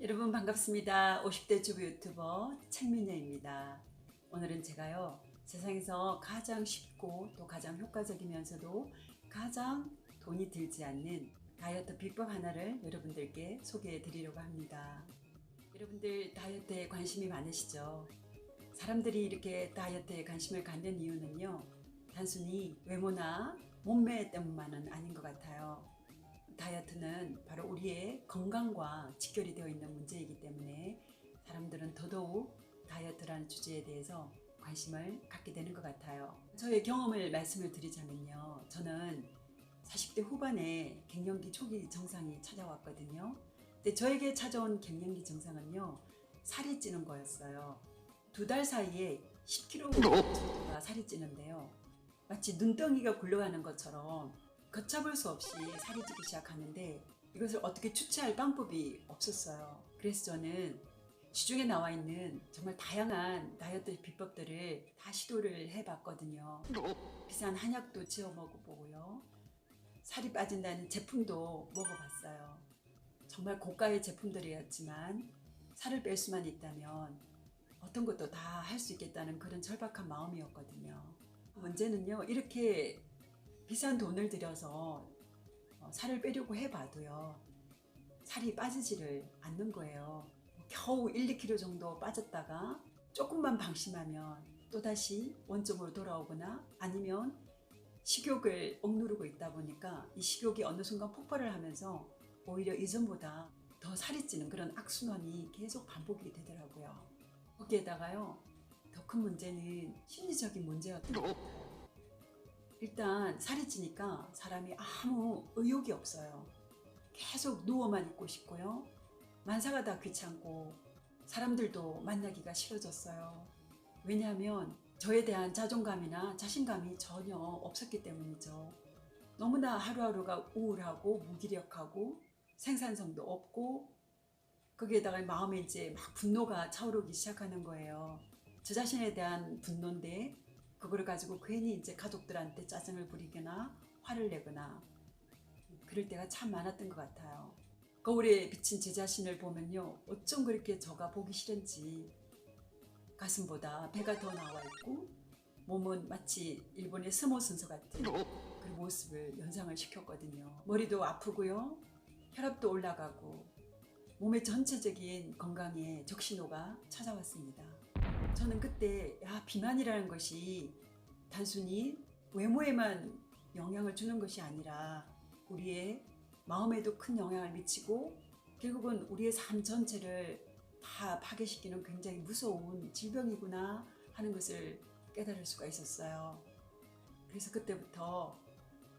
여러분 반갑습니다. 50대 주부 유튜버 책미녀입니다. 오늘은 제가요, 세상에서 가장 쉽고 또 가장 효과적이면서도 가장 돈이 들지 않는 다이어트 비법 하나를 여러분들께 소개해 드리려고 합니다. 여러분들 다이어트에 관심이 많으시죠? 사람들이 이렇게 다이어트에 관심을 갖는 이유는요, 단순히 외모나 몸매 때문만은 아닌 것 같아요. 다이어트는 바로 우리의 건강과 직결이 되어 있는 문제이기 때문에 사람들은 더더욱 다이어트라는 주제에 대해서 관심을 갖게 되는 것 같아요. 저의 경험을 말씀을 드리자면요, 저는 40대 후반에 갱년기 초기 증상이 찾아왔거든요. 근데 저에게 찾아온 갱년기 증상은요, 살이 찌는 거였어요. 2달 사이에 10kg 정도가 살이 찌는데요, 마치 눈덩이가 굴러가는 것처럼 걷잡을 수 없이 살이 찌기 시작하는데 이것을 어떻게 주체할 방법이 없었어요. 그래서 저는 시중에 나와 있는 정말 다양한 다이어트 비법들을 다 시도를 해봤거든요. 비싼 한약도 지어 먹어보고요, 살이 빠진다는 제품도 먹어봤어요. 정말 고가의 제품들이었지만 살을 뺄 수만 있다면 어떤 것도 다 할 수 있겠다는 그런 절박한 마음이었거든요. 문제는요, 이렇게 비싼 돈을 들여서 살을 빼려고 해봐도요, 살이 빠지지를 않는 거예요. 겨우 1, 2kg 정도 빠졌다가 조금만 방심하면 또다시 원점으로 돌아오거나 아니면 식욕을 억누르고 있다 보니까 이 식욕이 어느 순간 폭발을 하면서 오히려 이전보다 더 살이 찌는 그런 악순환이 계속 반복이 되더라고요. 거기에다가요, 더 큰 문제는 심리적인 문제였던 것 같아요. 일단 살이 찌니까 사람이 아무 의욕이 없어요. 계속 누워만 있고 싶고요, 만사가 다 귀찮고 사람들도 만나기가 싫어졌어요. 왜냐하면 저에 대한 자존감이나 자신감이 전혀 없었기 때문이죠. 너무나 하루하루가 우울하고 무기력하고 생산성도 없고 거기에다가 마음에 이제 막 분노가 차오르기 시작하는 거예요. 저 자신에 대한 분노인데 그거를 가지고 괜히 이제 가족들한테 짜증을 부리거나 화를 내거나 그럴 때가 참 많았던 것 같아요. 거울에 비친 제 자신을 보면요, 어쩜 그렇게 저가 보기 싫은지, 가슴보다 배가 더 나와 있고 몸은 마치 일본의 스모 선수 같은 그 모습을 연상을 시켰거든요. 머리도 아프고요, 혈압도 올라가고 몸의 전체적인 건강에 적신호가 찾아왔습니다. 저는 그때 비만이라는 것이 단순히 외모에만 영향을 주는 것이 아니라 우리의 마음에도 큰 영향을 미치고 결국은 우리의 삶 전체를 다 파괴시키는 굉장히 무서운 질병이구나 하는 것을 깨달을 수가 있었어요. 그래서 그때부터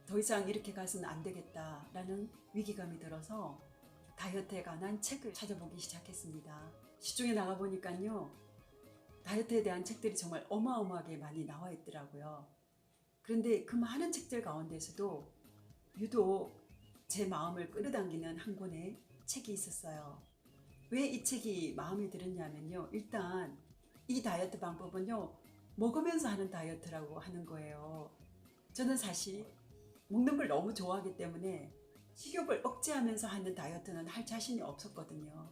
더 이상 이렇게 가서는 안 되겠다라는 위기감이 들어서 다이어트에 관한 책을 찾아보기 시작했습니다. 시중에 나가보니까요, 다이어트에 대한 책들이 정말 어마어마하게 많이 나와 있더라고요. 그런데 그 많은 책들 가운데서도 유독 제 마음을 끌어당기는 한 권의 책이 있었어요. 왜 이 책이 마음에 들었냐면요, 일단 이 다이어트 방법은요, 먹으면서 하는 다이어트라고 하는 거예요. 저는 사실 먹는 걸 너무 좋아하기 때문에 식욕을 억제하면서 하는 다이어트는 할 자신이 없었거든요.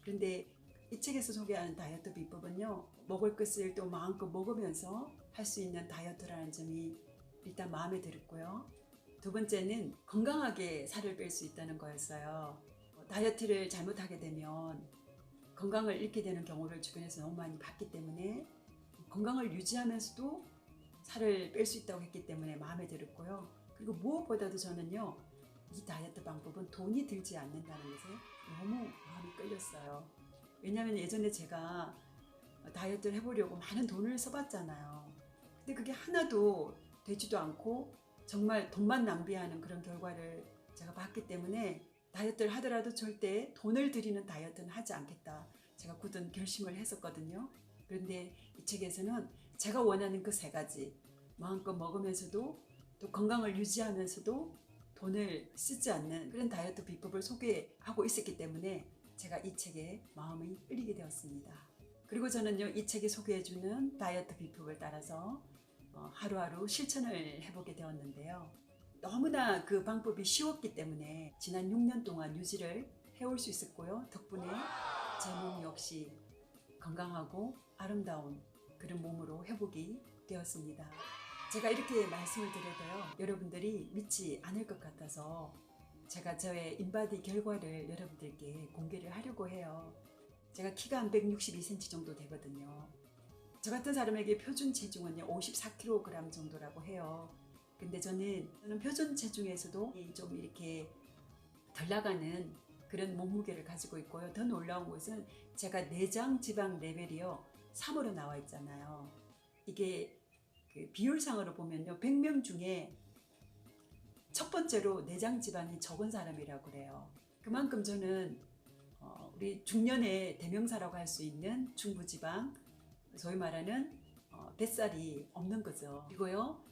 그런데 이 책에서 소개하는 다이어트 비법은요, 먹을 것을 또 마음껏 먹으면서 할 수 있는 다이어트라는 점이 일단 마음에 들었고요. 두 번째는 건강하게 살을 뺄 수 있다는 거였어요. 다이어트를 잘못하게 되면 건강을 잃게 되는 경우를 주변에서 너무 많이 봤기 때문에 건강을 유지하면서도 살을 뺄 수 있다고 했기 때문에 마음에 들었고요. 그리고 무엇보다도 저는요, 이 다이어트 방법은 돈이 들지 않는다는 것에 너무 마음이 끌렸어요. 왜냐하면 예전에 제가 다이어트를 해보려고 많은 돈을 써봤잖아요. 근데 그게 하나도 되지도 않고 정말 돈만 낭비하는 그런 결과를 제가 봤기 때문에 다이어트를 하더라도 절대 돈을 들이는 다이어트는 하지 않겠다, 제가 굳은 결심을 했었거든요. 그런데 이 책에서는 제가 원하는 그 3가지, 마음껏 먹으면서도 또 건강을 유지하면서도 돈을 쓰지 않는 그런 다이어트 비법을 소개하고 있었기 때문에 제가 이 책에 마음이 끌리게 되었습니다. 그리고 저는요, 이 책이 소개해주는 다이어트 비법을 따라서 하루하루 실천을 해보게 되었는데요. 너무나 그 방법이 쉬웠기 때문에 지난 6년 동안 유지를 해올 수 있었고요. 덕분에 없이 건강하고 아름다운 그런 몸으로 회복이 되었습니다. 제가 이렇게 말씀을 드려도요, 여러분들이 믿지 않을 것 같아서 제가 저의 인바디 결과를 여러분들께 공개를 하려고 해요. 제가 키가 한 162cm 정도 되거든요. 저 같은 사람에게 표준 체중은요 54kg 정도라고 해요. 근데 저는 표준 체중에서도 좀 이렇게 덜 나가는 그런 몸무게를 가지고 있고요. 더 놀라운 것은 제가 내장 지방 레벨이요 3으로 나와 있잖아요. 이게 그 비율상으로 보면요 100명 중에 첫 번째로 내장 지방이 적은 사람이라고 그래요. 그만큼 저는 우리 중년의 대명사라고 할 수 있는 중부지방, 소위 말하는 뱃살이 없는 거죠. 그리고요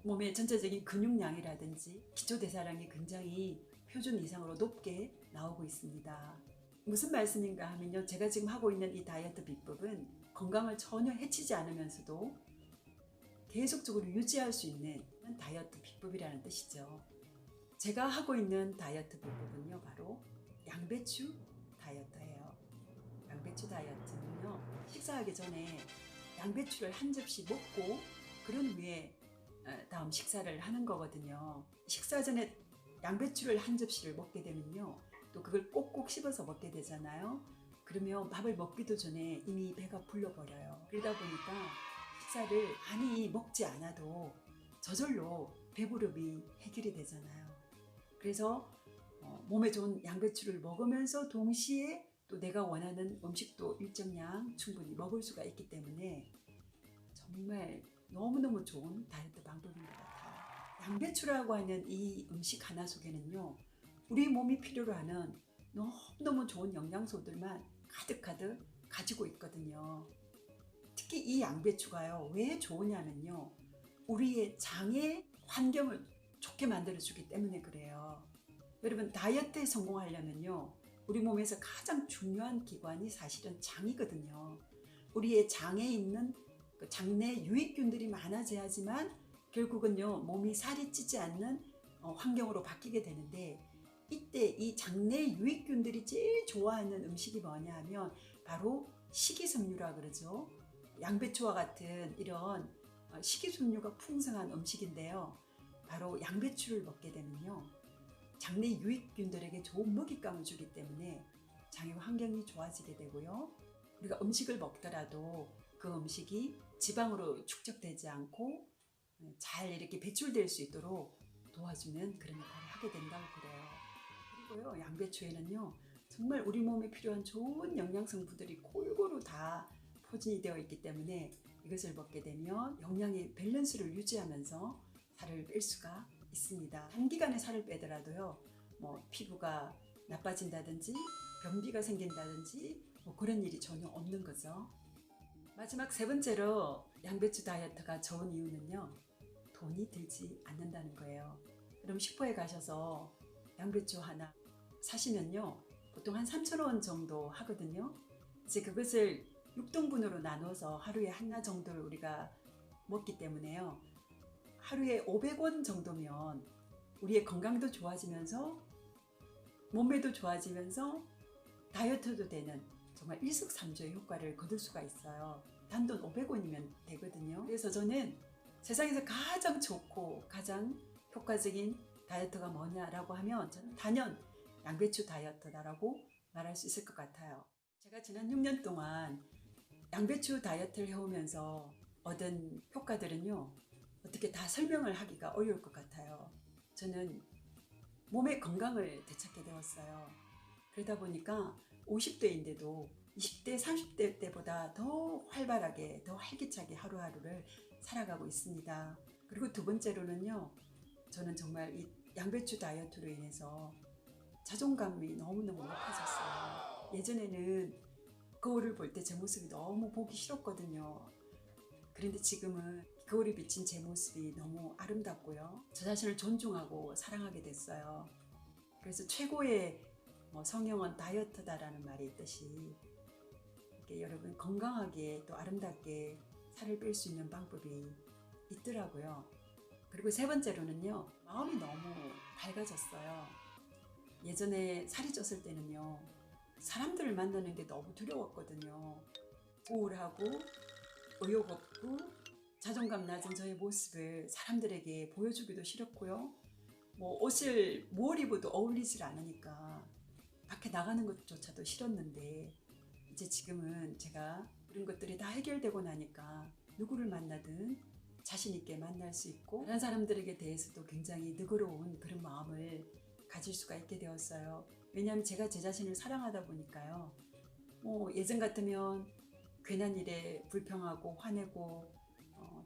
몸의 전체적인 근육량이라든지 기초대사량이 굉장히 표준 이상으로 높게 나오고 있습니다. 무슨 말씀인가 하면요, 제가 지금 하고 있는 이 다이어트 비법은 건강을 전혀 해치지 않으면서도 계속적으로 유지할 수 있는 다이어트 비법이라는 뜻이죠. 제가 하고 있는 다이어트 비법은요 바로 양배추 다이어트예요. 양배추 다이어트는요, 식사하기 전에 양배추를 한 접시 먹고 그런 후에 다음 식사를 하는 거거든요. 식사 전에 양배추를 한 접시를 먹게 되면요 또 그걸 꼭꼭 씹어서 먹게 되잖아요. 그러면 밥을 먹기도 전에 이미 배가 불러버려요. 그러다 보니까 식사를 많이 먹지 않아도 저절로 배부름이 해결이 되잖아요. 그래서 몸에 좋은 양배추를 먹으면서 동시에 또 내가 원하는 음식도 일정량 충분히 먹을 수가 있기 때문에 정말 너무너무 좋은 다이어트 방법인 것 같아요. 양배추라고 하는 이 음식 하나 속에는요 우리 몸이 필요로 하는 너무너무 좋은 영양소들만 가득가득 가지고 있거든요. 특히 이 양배추가요 왜 좋으냐면요, 우리의 장의 환경을 좋게 만들어주기 때문에 그래요. 여러분, 다이어트에 성공하려면요 우리 몸에서 가장 중요한 기관이 사실은 장이거든요. 우리의 장에 있는 그 장내 유익균들이 많아져야지만 결국은요 몸이 살이 찌지 않는 환경으로 바뀌게 되는데, 이때 이 장내 유익균들이 제일 좋아하는 음식이 뭐냐 하면 바로 식이섬유라 그러죠. 양배추와 같은 이런 식이섬유가 풍성한 음식인데요, 바로 양배추를 먹게 되면요 장내 유익균들에게 좋은 먹잇감을 주기 때문에 장의 환경이 좋아지게 되고요, 우리가 음식을 먹더라도 그 음식이 지방으로 축적되지 않고 잘 이렇게 배출될 수 있도록 도와주는 그런 역할을 하게 된다고 그래요. 그리고요 양배추에는요 정말 우리 몸에 필요한 좋은 영양성분들이 골고루 다 포진이 되어 있기 때문에 이것을 먹게 되면 영양의 밸런스를 유지하면서 살을 뺄 수가 있습니다. 단기간에 살을 빼더라도요 피부가 나빠진다든지 변비가 생긴다든지 그런 일이 전혀 없는 거죠. 마지막 세 번째로 양배추 다이어트가 좋은 이유는요 돈이 들지 않는다는 거예요. 그럼 슈퍼에 가셔서 양배추 하나 사시면요 보통 한 3,000원 정도 하거든요. 이제 그것을 6등분으로 나눠서 하루에 하나 정도를 우리가 먹기 때문에요, 하루에 500원 정도면 우리의 건강도 좋아지면서 몸매도 좋아지면서 다이어트도 되는 정말 일석삼조의 효과를 거둘 수가 있어요. 단돈 500원이면 되거든요. 그래서 저는 세상에서 가장 좋고 가장 효과적인 다이어트가 뭐냐라고 하면 저는 단연 양배추 다이어트다라고 말할 수 있을 것 같아요. 제가 지난 6년 동안 양배추 다이어트를 해오면서 얻은 효과들은요 어떻게 다 설명을 하기가 어려울 것 같아요. 저는 몸의 건강을 되찾게 되었어요. 그러다 보니까 50대인데도 20대, 30대 때보다 더 활발하게, 더 활기차게 하루하루를 살아가고 있습니다. 그리고 두 번째로는요, 저는 정말 이 양배추 다이어트로 인해서 자존감이 너무너무 높아졌어요. 예전에는 거울을 볼 때 제 모습이 너무 보기 싫었거든요. 그런데 지금은 거울에 비친 제 모습이 너무 아름답고요, 저 자신을 존중하고 사랑하게 됐어요. 그래서 최고의 성형은 다이어트다라는 말이 있듯이 이렇게 여러분 건강하게 또 아름답게 살을 뺄 수 있는 방법이 있더라고요. 그리고 세 번째로는요, 마음이 너무 밝아졌어요. 예전에 살이 쪘을 때는요 사람들을 만나는 게 너무 두려웠거든요. 우울하고 의욕 없고 자존감 낮은 저의 모습을 사람들에게 보여주기도 싫었고요. 뭐 옷을 뭘 입어도 어울리질 않으니까 밖에 나가는 것조차도 싫었는데, 이제 지금은 제가 이런 것들이 다 해결되고 나니까 누구를 만나든 자신 있게 만날 수 있고 다른 사람들에게 대해서도 굉장히 너그러운 그런 마음을 가질 수가 있게 되었어요. 왜냐하면 제가 제 자신을 사랑하다 보니까요. 예전 같으면 괜한 일에 불평하고 화내고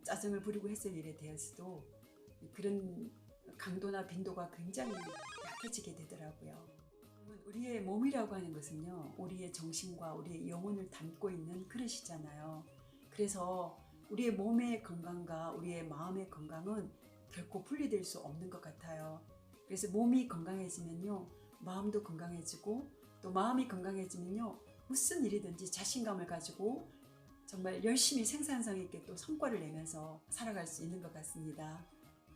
짜증을 부리고 했을 일에 대해서도 그런 강도나 빈도가 굉장히 약해지게 되더라고요. 우리의 몸이라고 하는 것은요, 우리의 정신과 우리의 영혼을 담고 있는 그릇이잖아요. 그래서 우리의 몸의 건강과 우리의 마음의 건강은 결코 분리될 수 없는 것 같아요. 그래서 몸이 건강해지면요, 마음도 건강해지고, 또 마음이 건강해지면요, 무슨 일이든지 자신감을 가지고 정말 열심히 생산성 있게 또 성과를 내면서 살아갈 수 있는 것 같습니다.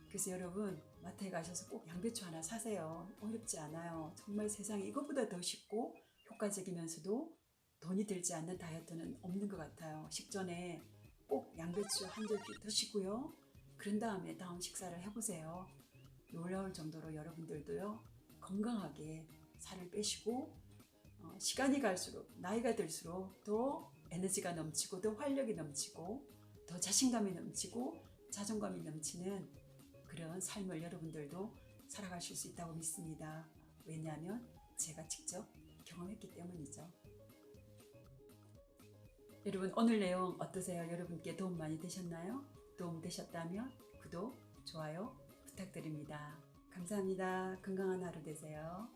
그래서 여러분, 마트에 가셔서 꼭 양배추 하나 사세요. 어렵지 않아요. 정말 세상에 이것보다 더 쉽고 효과적이면서도 돈이 들지 않는 다이어트는 없는 것 같아요. 식전에 꼭 양배추 한 접시 드시고요. 그런 다음에 다음 식사를 해보세요. 놀라울 정도로 여러분들도요, 건강하게 살을 빼시고 시간이 갈수록, 나이가 들수록 더 에너지가 넘치고 더 활력이 넘치고 더 자신감이 넘치고 자존감이 넘치는 그런 삶을 여러분들도 살아가실 수 있다고 믿습니다. 왜냐하면 제가 직접 경험했기 때문이죠. 여러분, 오늘 내용 어떠세요? 여러분께 도움 많이 되셨나요? 도움 되셨다면 구독, 좋아요 부탁드립니다. 감사합니다. 건강한 하루 되세요.